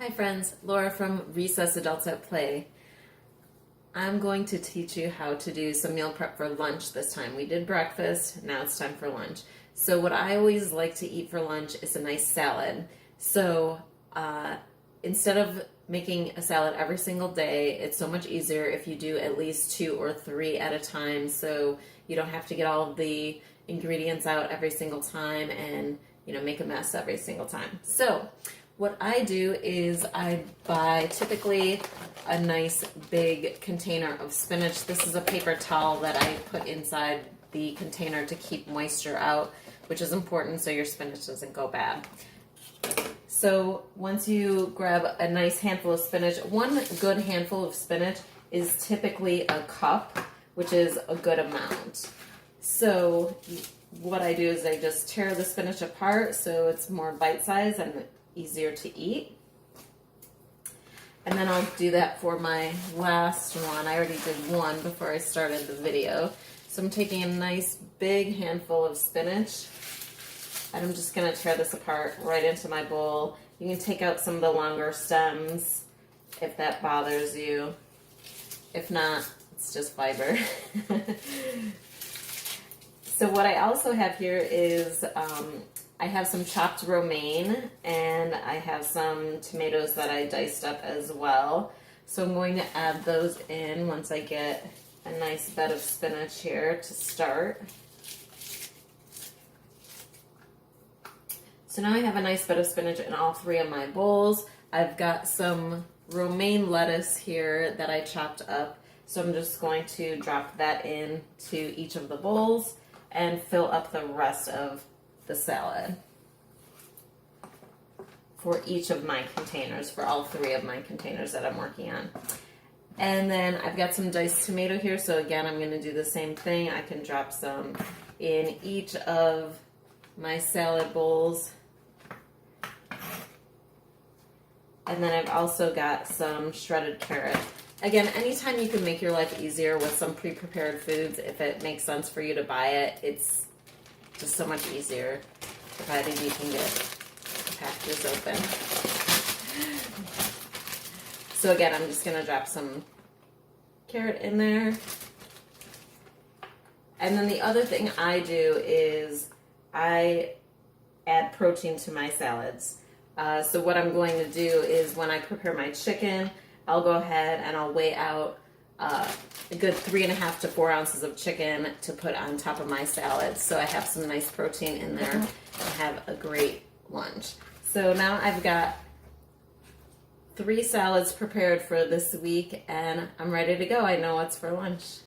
Hi friends, Laura from Recess Adults at Play. I'm going to teach you how to do some meal prep for lunch this time. We did breakfast, now it's time for lunch. So what I always like to eat for lunch is a nice salad. So instead of making a salad every single day, it's so much easier if you do at least 2 or 3 at a time, so you don't have to get all of the ingredients out every single time and make a mess every single time. So what I do is I buy typically a nice big container of spinach. This is a paper towel that I put inside the container to keep moisture out, which is important so your spinach doesn't go bad. So once you grab a nice handful of spinach, one good handful of spinach is typically a cup, which is a good amount. So what I do is I just tear the spinach apart so it's more bite-sized and easier to eat. And then I'll do that for my last one. I already did one before I started the video. So I'm taking a nice big handful of spinach and I'm just going to tear this apart right into my bowl. You can take out some of the longer stems if that bothers you. If not, it's just fiber. So what I also have here is I have some chopped romaine and I have some tomatoes that I diced up as well. So I'm going to add those in once I get a nice bed of spinach here to start. So now I have a nice bed of spinach in all 3 of my bowls. I've got some romaine lettuce here that I chopped up. So I'm just going to drop that in to each of the bowls and fill up the rest of the salad for each of my containers, for all 3 of my containers that I'm working on. And then I've got some diced tomato here, so again, I'm gonna do the same thing. I can drop some in each of my salad bowls. And then I've also got some shredded carrot. Again, anytime you can make your life easier with some pre-prepared foods, if it makes sense for you to buy it, it's just so much easier, provided you can get the packages open. So again, I'm just gonna drop some carrot in there. And then the other thing I do is I add protein to my salads. So what I'm going to do is when I prepare my chicken, I'll go ahead and I'll weigh out a good 3.5 to 4 ounces of chicken to put on top of my salad. So I have some nice protein in there and have a great lunch. So now I've got 3 salads prepared for this week and I'm ready to go. I know what's for lunch.